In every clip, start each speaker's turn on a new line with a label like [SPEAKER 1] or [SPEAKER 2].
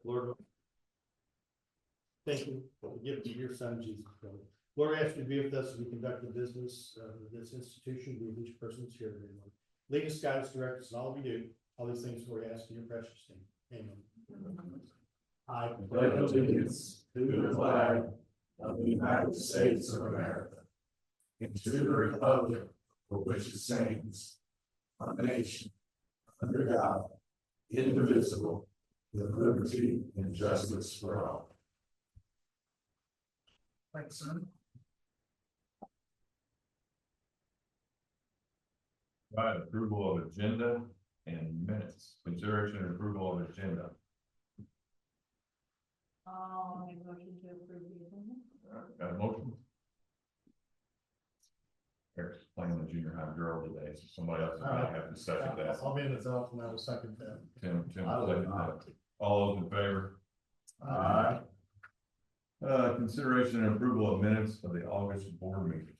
[SPEAKER 1] Lord, thank you for the gift of your son, Jesus Christ. Lord, I ask you to be with us as we conduct the business of this institution, be with each person that's here today, Lord. Lead us, guide us, direct us in all we do. All these things we ask in your precious name. Amen. I
[SPEAKER 2] pledge allegiance to the flag of the United States of America and to the republic for which it stands, one nation, under God, indivisible, with liberty and justice for all. Thanks, son.
[SPEAKER 3] Right, approval of agenda and minutes. Consideration and approval of agenda.
[SPEAKER 4] Make a motion to approve the agenda.
[SPEAKER 3] Got a motion? Eric's playing the junior high girl today, so somebody else is gonna have to second that.
[SPEAKER 1] I'll be in the off and I will second that.
[SPEAKER 3] Tim second that. All those in favor?
[SPEAKER 2] Aye.
[SPEAKER 3] Consideration and approval of minutes of the August board meeting.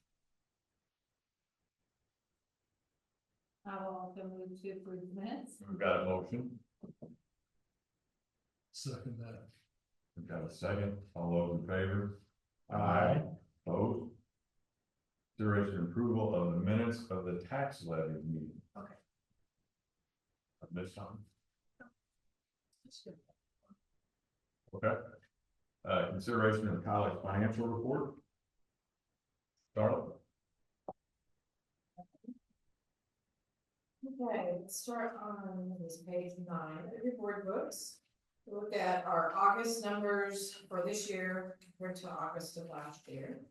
[SPEAKER 4] I will also move to approve the minutes.
[SPEAKER 3] We've got a motion.
[SPEAKER 2] Second that.
[SPEAKER 3] We've got a second. All those in favor?
[SPEAKER 2] Aye.
[SPEAKER 3] Opposed? Consideration and approval of the minutes of the tax levy meeting.
[SPEAKER 4] Okay.
[SPEAKER 3] I missed something. Okay. Consideration of college financial report. Charlotte.
[SPEAKER 5] Okay, let's start on this page 9 of your board books. Look at our August numbers for this year compared to August of last year.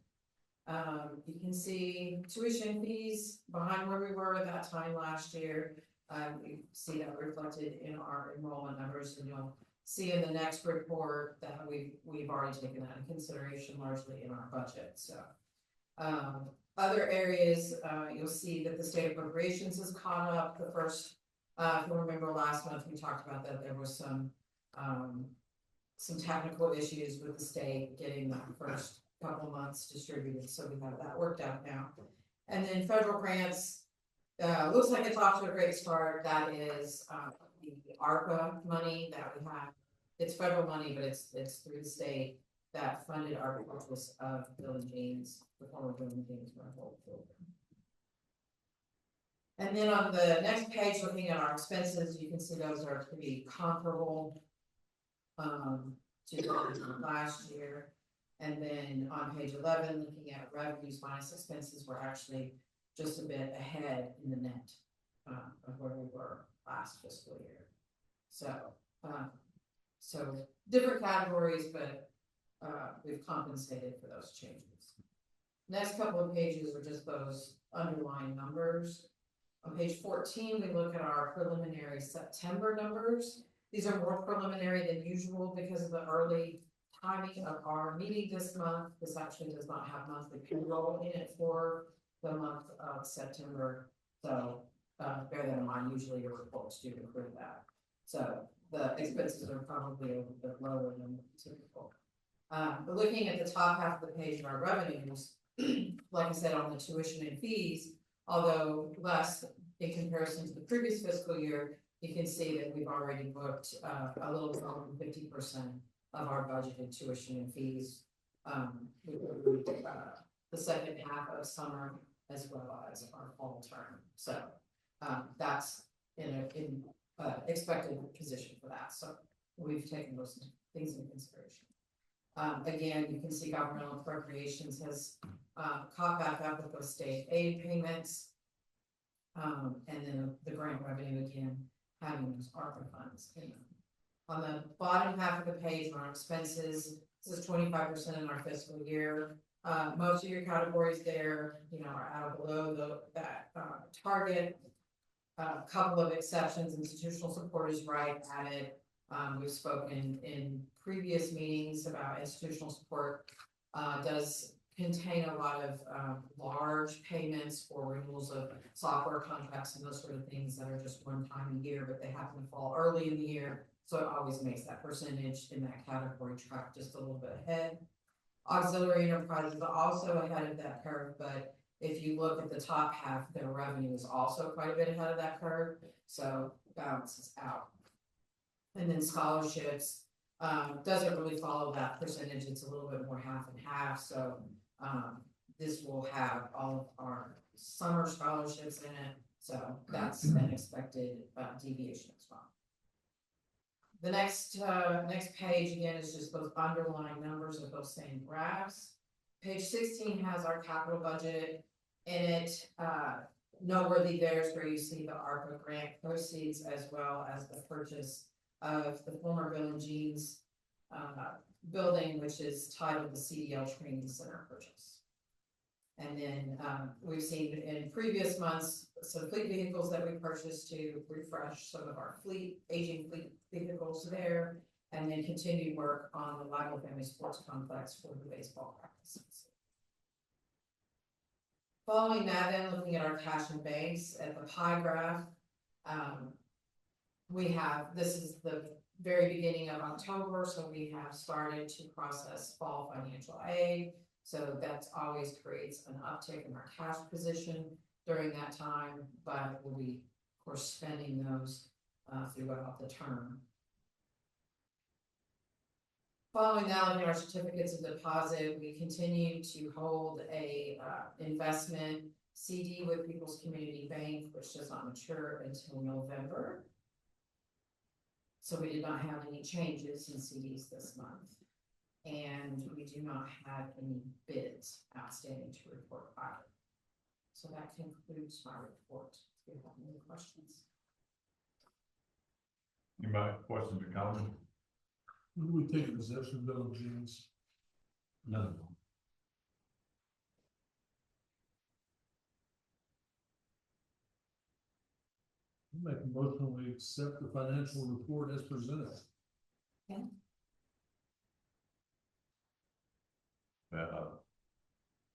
[SPEAKER 5] You can see tuition fees behind where we were at that time last year. We see that reflected in our enrollment numbers, and you'll see in the next report that we've already taken that into consideration largely in our budget. So other areas, you'll see that the state appropriations has caught up. The first, if you remember last month, we talked about that there was some technical issues with the state getting the first couple months distributed, so we have that worked out now. And then federal grants, looks like it's off to a great start. That is the ARPA money that we have. It's federal money, but it's through the state that funded our purchase of Bill and James, the former Bill and James rental program. And then on the next page, looking at our expenses, you can see those are pretty comparable to last year. And then on page 11, looking at revenues minus expenses, we're actually just a bit ahead in the net of where we were last fiscal year. So different categories, but we've compensated for those changes. Next couple of pages are just those underlying numbers. On page 14, we look at our preliminary September numbers. These are more preliminary than usual because of the early timing of our meeting this month. This actually does not have monthly payroll in it for the month of September. So bear that in mind, usually your reports do include that. So the expenses are probably a little bit lower than typical. But looking at the top half of the page of our revenues, like I said, on the tuition and fees, although less in comparison to the previous fiscal year, you can see that we've already booked a little bit more than 50% of our budgeted tuition and fees. The second half of summer as well as our fall term. So that's in expected position for that. So we've taken those things into consideration. Again, you can see governmental appropriations has caught back up with those state aid payments. And then the grant revenue again, having those ARPA funds. On the bottom half of the page on our expenses, this is 25% in our fiscal year. Most of your categories there, are out of below that target. A couple of exceptions. Institutional support is right at it. We've spoken in previous meetings about institutional support does contain a lot of large payments for renewals of software contracts and those sort of things that are just one time a year, but they happen to fall early in the year. So it always makes that percentage in that category track just a little bit ahead. Auxiliary enterprises are also ahead of that curve, but if you look at the top half, their revenue is also quite a bit ahead of that curve. So balances out. And then scholarships, doesn't really follow that percentage, it's a little bit more half and half, so, this will have all of our summer scholarships in it, so that's an expected, deviation as well. The next page again is just those underlying numbers of those same graphs. Page 16 has our capital budget in it. Noteworthy there is where you see the ARPA grant proceeds as well as the purchase of the former Bill and Jean's building, which is titled the CDL Training Center purchase. And then we've seen in previous months some fleet vehicles that we purchased to refresh some of our aging fleet vehicles there, and then continued work on the Lago Family Sports Complex for the baseball practices. Following that, then looking at our cash and banks at the pie graph, this is the very beginning of October, so we have started to process fall financial aid. So that always creates an uptick in our cash position during that time, but we'll be, of course, spending those throughout the term. Following that, looking at our certificates of deposit, we continue to hold a investment CD with People's Community Bank, which does not mature until November. So we did not have any changes in CDs this month. And we do not have any bids outstanding to report either. So that concludes my report. Do you have any questions?
[SPEAKER 3] Anybody have questions or comments?
[SPEAKER 2] When do we take possession of Bill and Jean's?
[SPEAKER 3] None.
[SPEAKER 2] Make a motion, we accept the financial report as presented.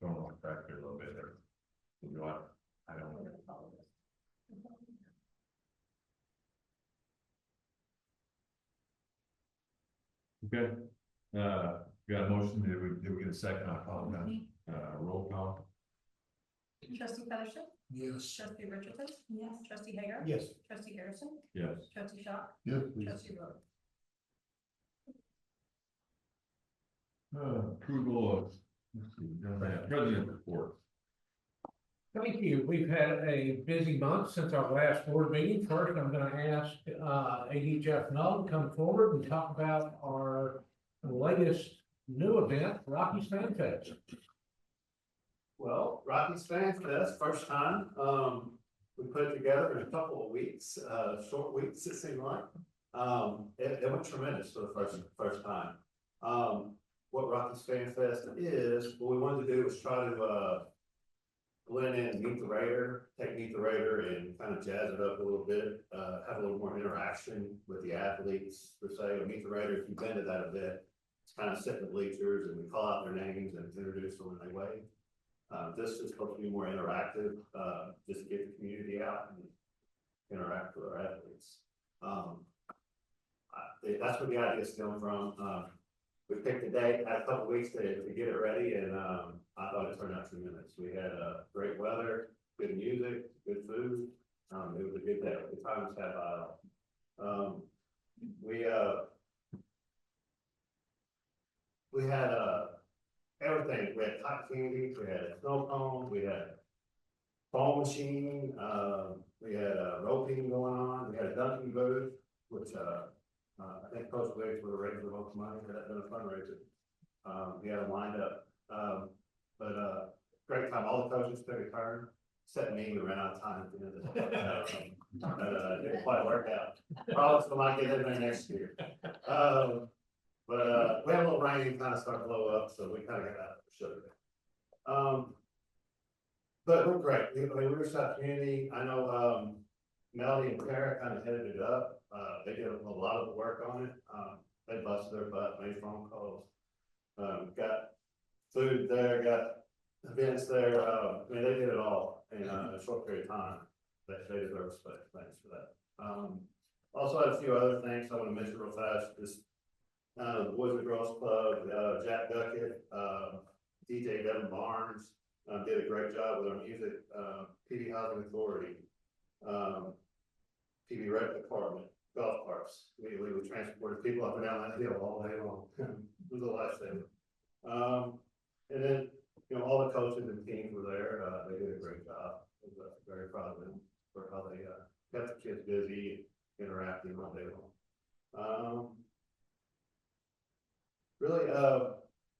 [SPEAKER 3] Going on back here a little bit there. You know what? I don't know. Okay, got a motion, did we get a second? I apologize. Roll call.
[SPEAKER 4] Trustee Featherston?
[SPEAKER 2] Yes.
[SPEAKER 4] Trustee Richardson? Yes. Trustee Hager?
[SPEAKER 1] Yes.
[SPEAKER 4] Trustee Harrison?
[SPEAKER 3] Yes.
[SPEAKER 4] Trustee Shaw?
[SPEAKER 2] Yes.
[SPEAKER 4] Trustee Rowe?
[SPEAKER 3] Approval of, let's see, President report.
[SPEAKER 6] Thank you. We've had a busy month since our last board meeting. First, I'm going to ask AD Jeff Null to come forward and talk about our latest new event, Rocky's Fan Fest.
[SPEAKER 7] Well, Rocky's Fan Fest, first time. We put it together in a couple of weeks, short weeks, it seemed like. It went tremendous for the first time. What Rocky's Fan Fest is, what we wanted to do was try to blend in Meet the Raider, take Meet the Raider and kind of jazz it up a little bit, have a little more interaction with the athletes per se. Meet the Raider, if you've been to that event, it's kind of sit in the bleachers and we call out their names and introduce them when they wave. This is supposed to be more interactive, just to get the community out and interact with our athletes. That's where the idea is coming from. We picked a date, had a couple weeks to get it ready, and I thought it turned out tremendous. We had great weather, good music, good food. It was a good day. The time was had by we had everything. We had cotton candy, we had snow cones, we had foam machine, we had roping going on, we had a dunking booth, which I think Coach Wiggs would have raised the most money for that been a fundraiser. We had them lined up. But great time. All the coaches took a turn, except me, we ran out of time at the end of the day. Didn't quite work out. Probably still might get in there next year. But we had a little rain and kind of started to blow up, so we kind of got out of the sugar. But we're great. I mean, we were South Community. I know Melody and Tara kind of headed it up. They did a lot of the work on it. They busted their butt, made phone calls. Got food there, got events there. I mean, they did it all in a short period of time. They deserve respect. Thanks for that. Also had a few other things I want to mention real fast. Just the Boys and Girls Club, Jack Duckett, DJ Devin Barnes did a great job with our music. PD Housing Authority, PB Rec Department, golf carts. We transported people up and down that hill all day long. It was a lifesaver. And then, you know, all the coaches and teams were there. They did a great job. I was very proud of them for how they kept the kids busy, interacting all day long. Really,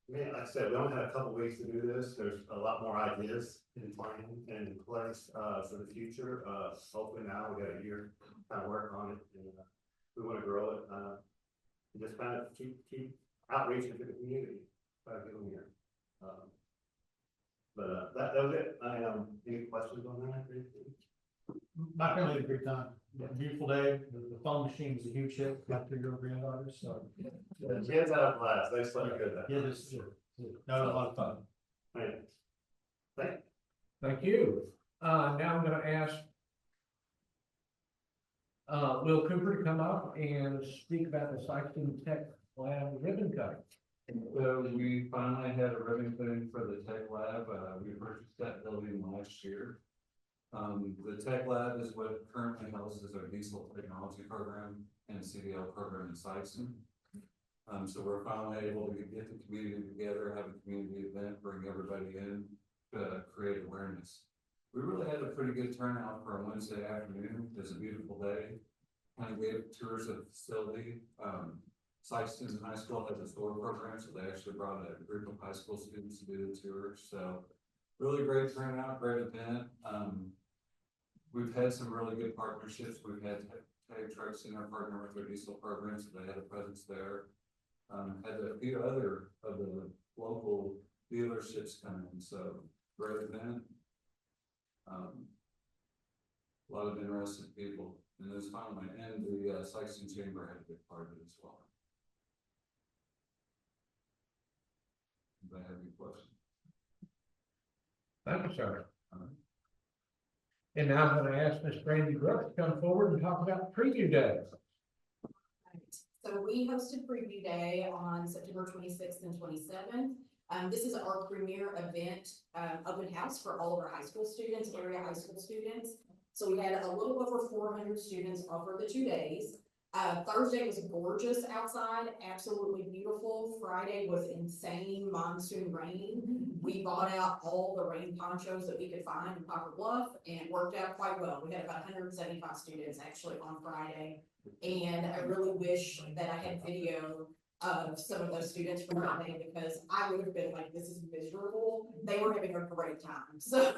[SPEAKER 7] man, like I said, we only had a couple weeks to do this. There's a lot more ideas in plan and in place for the future. Hopefully now we got a year to kind of work on it, and we want to grow it. And just kind of keep outreaching to the community, try to get them here. That was it. Any questions on that?
[SPEAKER 1] My family had a great time. Beautiful day. The phone machine was a huge hit. My 3-year-old granddaughter, so.
[SPEAKER 7] The kids had a blast. They slept good.
[SPEAKER 1] Yeah, this, that was a lot of fun.
[SPEAKER 7] Right.
[SPEAKER 6] Thank you. Now I'm gonna ask Will Cooper to come up and speak about the Sykeston Tech Lab ribbon cutting.
[SPEAKER 8] So we finally had a ribbon cutting for the tech lab. We purchased that building last year. The tech lab is what currently houses our diesel technology program and CDL program in Sykeston. So we're finally able to get the community together, have a community event, bring everybody in to create awareness. We really had a pretty good turnout for a Wednesday afternoon. It was a beautiful day. Kind of gave tours of the facility. Sykeston High School has a tour program, so they actually brought a group of high school students to do the tour. So really great turnout, great event. We've had some really good partnerships. We've had Tag Truck Center partner with their diesel program, so they had a presence there. Had a few other of the local dealerships come in, so great event. A lot of interested people, and it was finally, and the Sykeston Chamber had a big part of it as well. Do I have any questions?
[SPEAKER 6] Thank you, sir. And now I'm gonna ask Ms. Brandy Brooks to come forward and talk about preview day.
[SPEAKER 9] Right. So we hosted preview day on September 26th and 27th. This is our premier event, open house for all of our high school students, area high school students. So we had a little over 400 students over the 2 days. Thursday was gorgeous outside, absolutely beautiful. Friday was insane monsoon rain. We bought out all the rain ponchos that we could find in Poplar Bluff, and it worked out quite well. We had about 175 students actually on Friday. And I really wish that I had video of some of those students from that day, because I would have been like, this is miserable. They were having a great time. So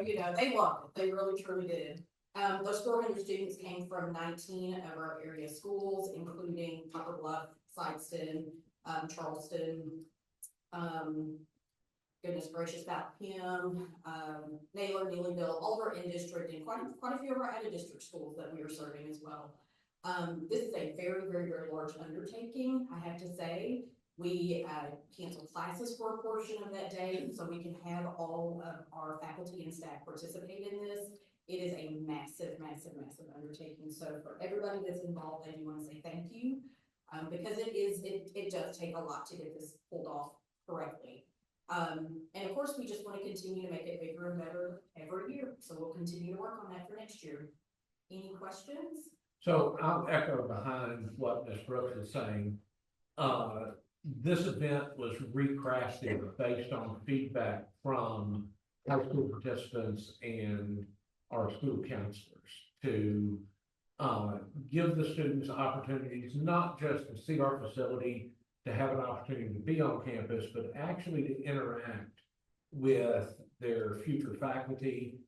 [SPEAKER 9] you know, they loved it. They really, truly did. Those 400 students came from 19 of our area schools, including Poplar Bluff, Sykeston, Charleston, goodness gracious, about Pim, Naylor, Neelyville, all of our in-district, and quite a few of our out-of-district schools that we are serving as well. This is a very, very, very large undertaking, I have to say. We canceled classes for a portion of that day, so we can have all of our faculty and staff participate in this. It is a massive, massive, massive undertaking. So for everybody that's involved, I do want to say thank you, because it does take a lot to get this pulled off correctly. And of course, we just want to continue to make it bigger and better every year. So we'll continue to work on that for next year. Any questions?
[SPEAKER 6] So I'll echo behind what Ms. Brooks is saying. This event was recrafted based on feedback from high school participants and our school counselors to give the students opportunities, not just to see our facility, to have an opportunity to be on campus, but actually to interact with their future faculty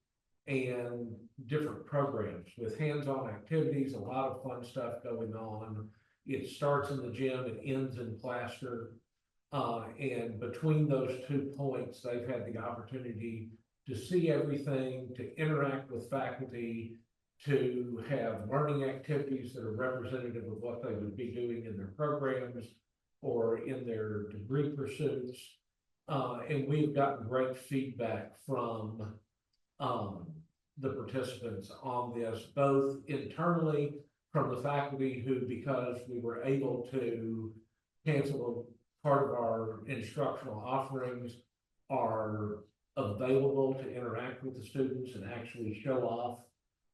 [SPEAKER 6] and different programs with hands-on activities, a lot of fun stuff going on. It starts in the gym, it ends in Plaster. And between those 2 points, they've had the opportunity to see everything, to interact with faculty, to have learning activities that are representative of what they would be doing in their programs or in their degree pursuits. And we've gotten great feedback from the participants on this, both internally from the faculty who, because we were able to cancel part of our instructional offerings, are available to interact with the students and actually show off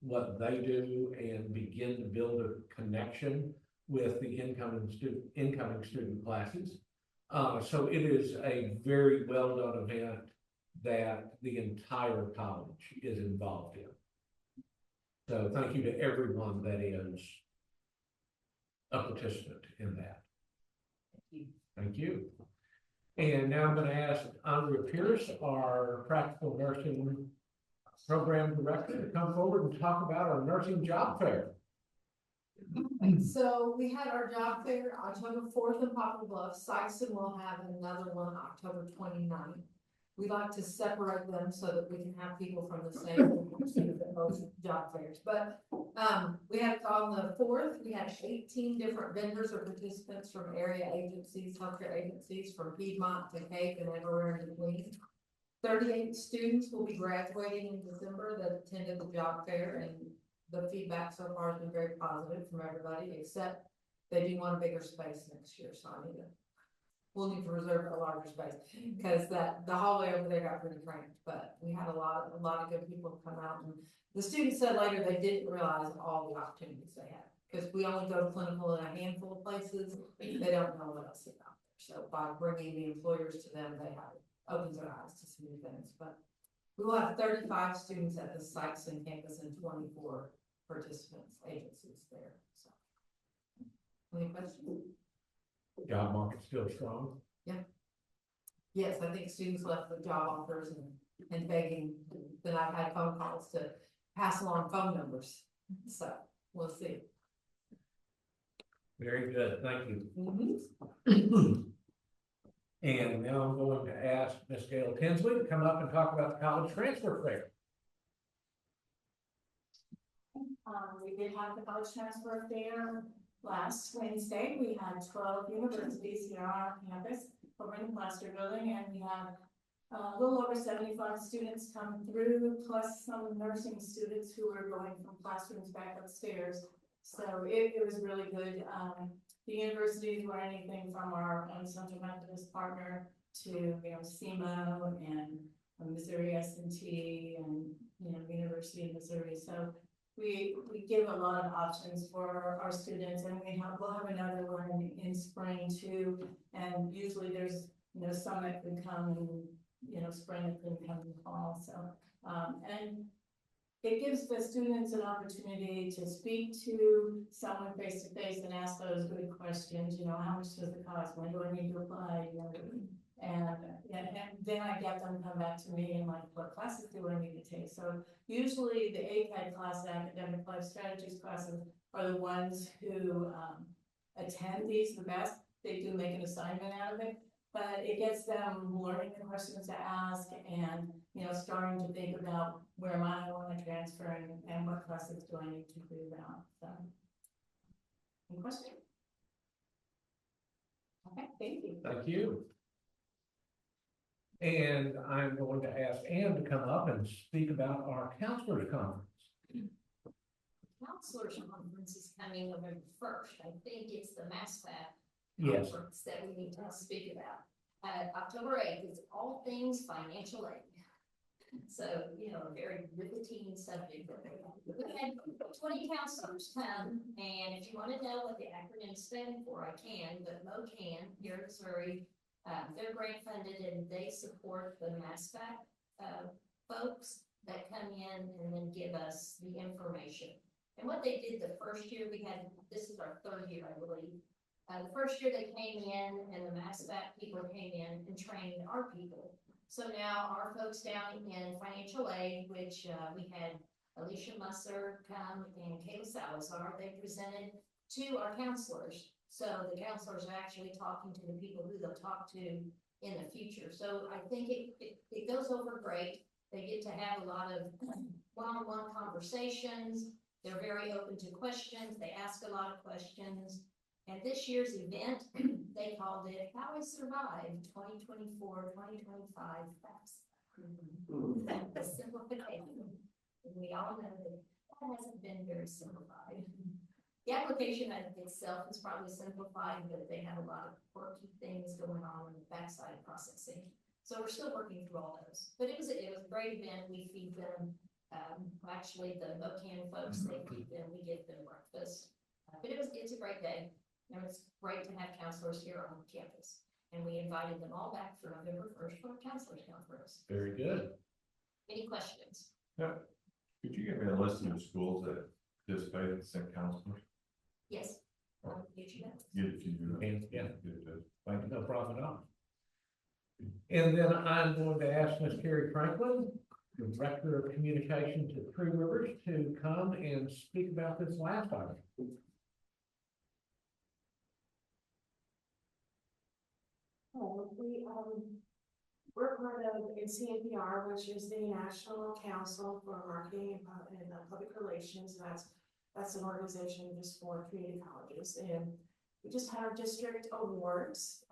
[SPEAKER 6] what they do and begin to build a connection with the incoming student classes. So it is a very well done event that the entire college is involved in. So thank you to everyone that is a participant in that. Thank you. And now I'm going to ask Andrea Pierce, our practical nursing program director, to come forward and talk about our nursing job fair.
[SPEAKER 5] So we had our job fair October 4th in Poplar Bluff. Sykeston will have another one October 29th. We like to separate them so that we can have people from the same both job fairs. But we had on the 4th, we had 18 different vendors or participants from area agencies, healthcare agencies, from Piedmont to Cape and everywhere in between. 38 students will be graduating in December that attended the job fair, and the feedback so far has been very positive from everybody, except they do want a bigger space next year, so we'll need to reserve a larger space, because the hallway over there got pretty cramped, but we had a lot of good people come out, and the students said later they didn't realize all the opportunities they had, because we only go clinical in a handful of places, they don't know what else is out there, so by bringing the employers to them, they have opens their eyes to some new things. But we will have 35 students at the Sykeston campus and 24 participants, agencies there. So, any questions?
[SPEAKER 6] Job market still strong.
[SPEAKER 5] Yeah. Yes, I think students left the job offers and begging that I've had phone calls to pass along phone numbers. So we'll see.
[SPEAKER 6] Very good, thank you.
[SPEAKER 5] Mm-hmm.
[SPEAKER 6] And now I'm going to ask Ms. Gail Tinsley to come up and talk about the college transfer fair.
[SPEAKER 10] We did have the college transfer fair last Wednesday. We had 12 universities here on our campus over in the Plaster Building, and we had a little over 75 students come through, plus some nursing students who were going from classrooms back upstairs. So it was really good. The universities were anything from our own Central Methodist partner to, SEMO and Missouri S&T and, University of Missouri. So we give a lot of options for our students, and we'll have another one in spring too. And usually there's, some that could come in, spring that couldn't come in the fall. So, and it gives the students an opportunity to speak to someone face to face and ask those good questions. How much does it cost? When do I need to apply? And then I get them come back to me and like, what classes do I need to take? So usually the ACAD class, academic life strategies classes, are the ones who attend these the best. They do make an assignment out of it, but it gets them learning the questions to ask and, starting to think about where I want to transfer and what classes do I need to do now. So, any questions? Okay, thank you.
[SPEAKER 6] Thank you. And I'm going to ask Ann to come up and speak about our counselors conference.
[SPEAKER 11] Counselors conference is coming November 1st. I think it's the MASFAT
[SPEAKER 6] Yes.
[SPEAKER 11] conference that we need to speak about. October 8th is all things financial aid. So, a very riveting subject. We had 20 counselors come, and if you want to know what the acronym stand for, I can, but MOCAN here in Missouri, they're grant funded and they support the MASFAT folks that come in and then give us the information. And what they did the first year, this is our third year, I believe. The first year they came in and the MASFAT people came in and trained our people. So now our folks down in financial aid, which we had Alicia Musser come and Kayla Salazar, they presented to our counselors. So the counselors are actually talking to the people who they'll talk to in the future. So I think it goes over great. They get to have a lot of one-on-one conversations. They're very open to questions. They ask a lot of questions. And this year's event, they called it How I Survived 2024-2025 FAFSA. The simplification. And we all know that hasn't been very simplified. The application itself is probably simplified, but they have a lot of quirky things going on in the backside of processing. So we're still working through all those. But it was a great event. We feed them Actually, the Bocan folks, they feed them, we give them breakfast. But it's a great day, and it's great to have counselors here on campus. And we invited them all back for November 1st for a counselors conference.
[SPEAKER 6] Very good.
[SPEAKER 11] Any questions?
[SPEAKER 3] Could you give me a list of the schools that participated in St. Counselors?
[SPEAKER 11] Yes. Did you know?
[SPEAKER 3] If you do.
[SPEAKER 6] Yeah.
[SPEAKER 3] Good.
[SPEAKER 6] Thank you, no problem at all. And then I'm going to ask Ms. Carrie Franklin, Director of Communications at Three Rivers, to come and speak about this last item.
[SPEAKER 10] We're part of NCNPR, which is the National Council for Marketing and Public Relations. That's an organization just for community colleges, and we just had our district awards.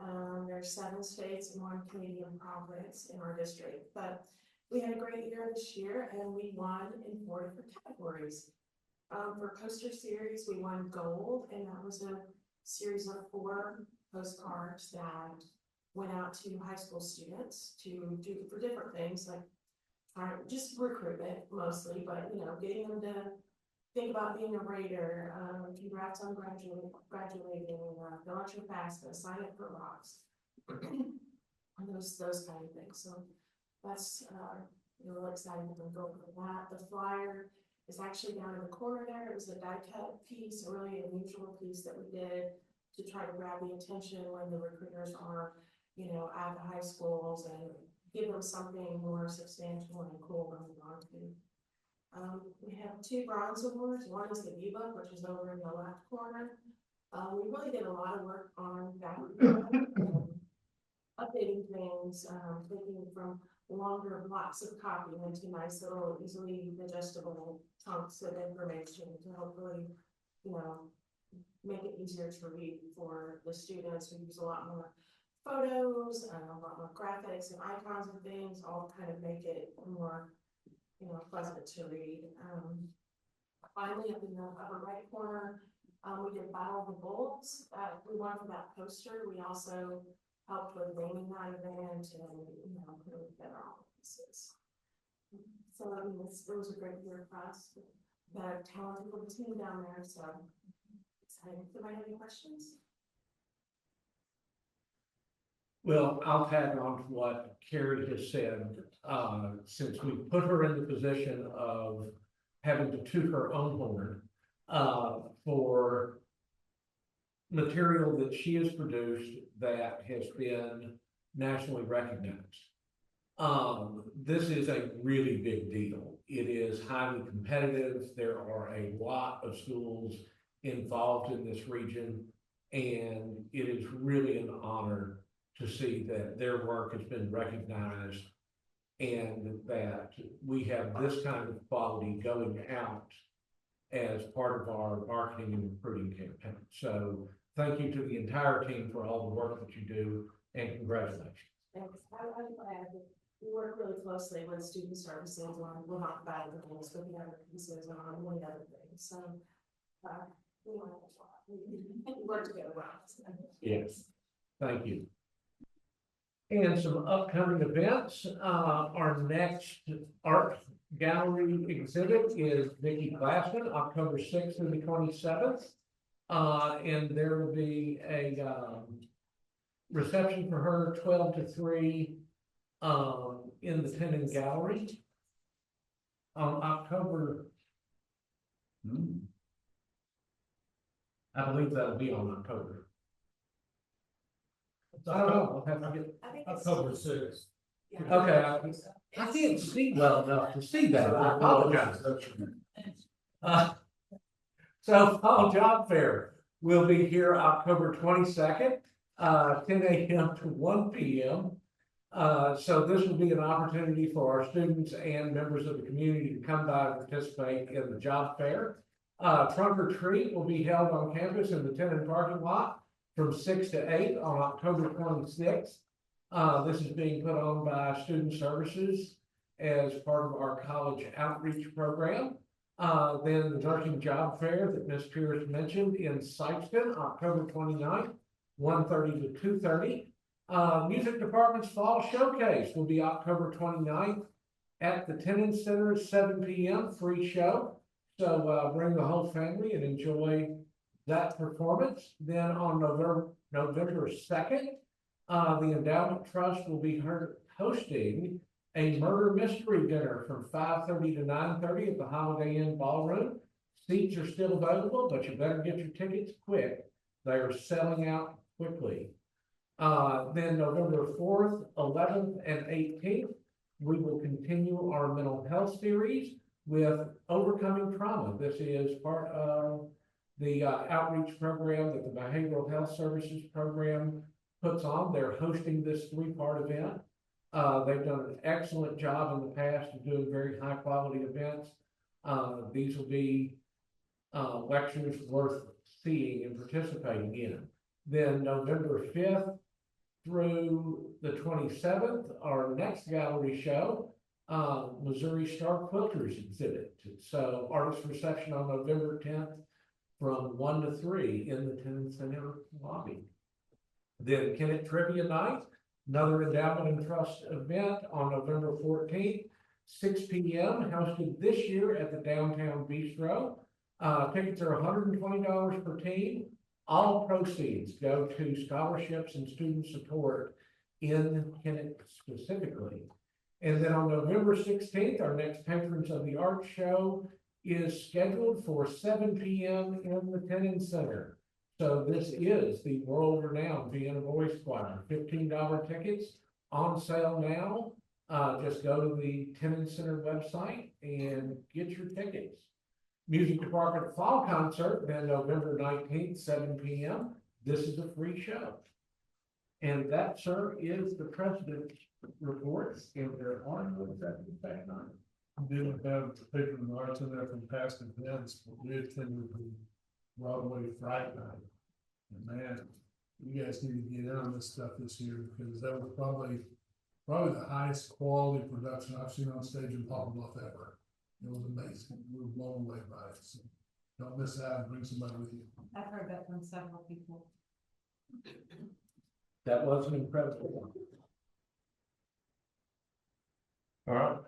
[SPEAKER 10] There's 7 states and 1 Canadian province in our district, but we had a great year this year, and we won in 4 different categories. For poster series, we won gold, and that was a series of 4 postcards that went out to high school students to do for different things, like just recruitment mostly, but getting them to think about being a Raider, congrats on graduating, fill out your FAFSA, sign up for rocks, and those kind of things. So that's really exciting to go for that. The flyer is actually down in the corner there. It was a die cut piece, a really unusual piece that we did to try to grab the attention when the recruiters are at the high schools and give them something more substantial and cool to move on to. We have 2 bronze awards. One is the V-Book, which is over in the left corner. We really did a lot of work on that, updating things, taking from longer blocks of copy into nice little, easily digestible chunks of information to hopefully, make it easier to read for the students. We use a lot more photos and a lot more graphics and icons and things, all kind of make it more, pleasant to read. Finally, up in the upper right corner, we did Battle of the Bulls. We won for that poster. We also helped with naming that event and, putting together all the pieces. So, it was a great year for us. The talented little team down there, so excited. Do I have any questions?
[SPEAKER 6] Well, I'll tag on to what Carrie has said. Since we put her in the position of having to toot her own horn for material that she has produced that has been nationally recognized. This is a really big deal. It is highly competitive. There are a lot of schools involved in this region, and it is really an honor to see that their work has been recognized and that we have this kind of quality going out as part of our marketing and recruiting campaign. So thank you to the entire team for all the work that you do, and congratulations.
[SPEAKER 10] Thanks. I'm glad we work really closely with student services on, we'll talk about other things, but the other pieces and on many other things. So we work together well.
[SPEAKER 6] Yes, thank you. And some upcoming events. Our next art gallery exhibit is Vicki Glassman, October 6th through the 27th. And there will be a reception for her 12 to 3 in the Tenon Gallery on October. I believe that'll be on October. I don't know. I'll have to get
[SPEAKER 1] October 6th.
[SPEAKER 6] Okay, I can't see well enough to see that. I apologize. So Fall Job Fair will be here October 22nd, 10 a.m. to 1 p.m. So this will be an opportunity for our students and members of the community to come by and participate in the job fair. Trunk or treat will be held on campus in the Tenon parking lot from 6 to 8 on October 26th. This is being put on by Student Services as part of our college outreach program. Then the nursing job fair that Ms. Pierce mentioned in Sykeston, October 29th, 1:30 to 2:30. Music department's fall showcase will be October 29th at the Tenant Center, 7 p.m., free show. So bring the whole family and enjoy that performance. Then on November 2nd, the Endowment Trust will be hosting a murder mystery dinner from 5:30 to 9:30 at the Holiday Inn Ballroom. Seats are still available, but you better get your tickets quick. They are selling out quickly. Then November 4th, 11th, and 18th, we will continue our mental health series with Overcoming Trauma. This is part of the outreach program that the Behavioral Health Services program puts on. They're hosting this 3-part event. They've done an excellent job in the past of doing very high quality events. These will be lectures worth seeing and participating in. Then November 5th through the 27th, our next gallery show, Missouri Star Quilters exhibit. So artist reception on November 10th from 1 to 3 in the Tenant Center lobby. Then Kennett Trivia Night, another Endowment and Trust event on November 14th, 6 p.m., hosted this year at the Downtown Bistro. Tickets are $120 per team. All proceeds go to scholarships and student support in Kennett specifically. And then on November 16th, our next Patrons of the Arts show is scheduled for 7 p.m. in the Tenant Center. So this is the world-renowned Vienna Voice Choir. $15 tickets on sale now. Just go to the Tenant Center website and get your tickets. Music Department Fall Concert, then November 19th, 7 p.m. This is a free show. And that, sir, is the president's reports. If there are no executive session on it.
[SPEAKER 2] Didn't have the paper and arts in there from past events, but we attended the Broadway Fright Night. And man, you guys need to get in on this stuff this year, because that was probably the highest quality production I've seen on stage in Pop Bluff ever. It was amazing. We were blown away by it. So don't miss out and bring somebody with you.
[SPEAKER 4] I've heard that from several people.
[SPEAKER 6] That was an incredible one.
[SPEAKER 3] All right,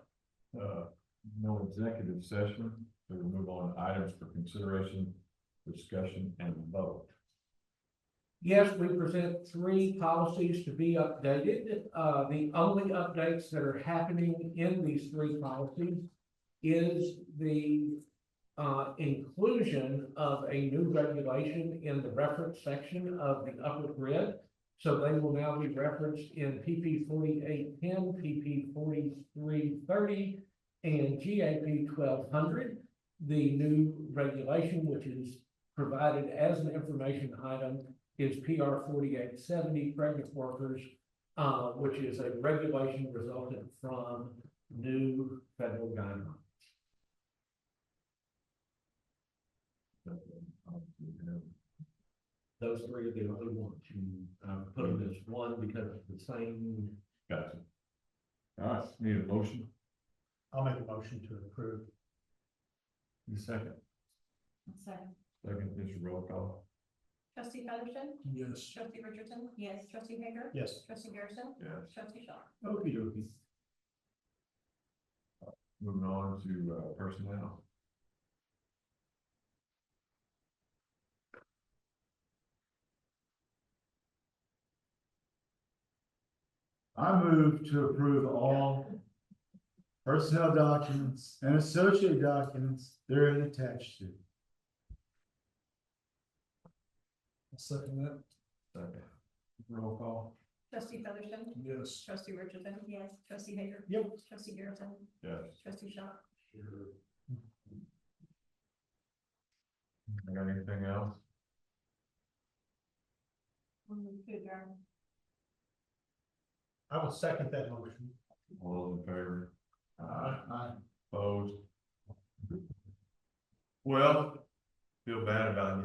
[SPEAKER 3] no executive session, so we'll move on to items for consideration, discussion, and vote.
[SPEAKER 6] Yes, we present 3 policies to be updated. The only updates that are happening in these 3 policies is the inclusion of a new regulation in the reference section of the upper grid. So they will now be referenced in PP 4810, PP 4330, and GAP 1200. The new regulation, which is provided as an information item, is PR 4870, pregnant workers, which is a regulation resulted from new federal guidelines. Those 3 are the only ones. You put them as one because it's the same.
[SPEAKER 3] Gotcha. All right, need a motion?
[SPEAKER 1] I'll make a motion to approve.
[SPEAKER 3] Need a second?
[SPEAKER 4] Second.
[SPEAKER 3] Second is your roll call.
[SPEAKER 10] Trustee Featherston?
[SPEAKER 2] Yes.
[SPEAKER 10] Trustee Richardson? Yes. Trustee Hager?
[SPEAKER 1] Yes.
[SPEAKER 10] Trustee Garrison?
[SPEAKER 3] Yes.
[SPEAKER 10] Trustee Shaw?
[SPEAKER 6] Okey dokey.
[SPEAKER 3] Moving on to personnel.
[SPEAKER 12] I move to approve all personnel documents and associated documents therein attached to.
[SPEAKER 2] I'll second that.
[SPEAKER 3] Second. Roll call.
[SPEAKER 10] Trustee Featherston?
[SPEAKER 2] Yes.
[SPEAKER 10] Trustee Richardson? Yes. Trustee Hager?
[SPEAKER 1] Yep.
[SPEAKER 10] Trustee Garrison?
[SPEAKER 3] Yes.
[SPEAKER 10] Trustee Shaw?
[SPEAKER 3] Got anything else?
[SPEAKER 1] I will second that motion.
[SPEAKER 3] All those in favor?
[SPEAKER 12] Aye.
[SPEAKER 3] Opposed? Well, feel bad about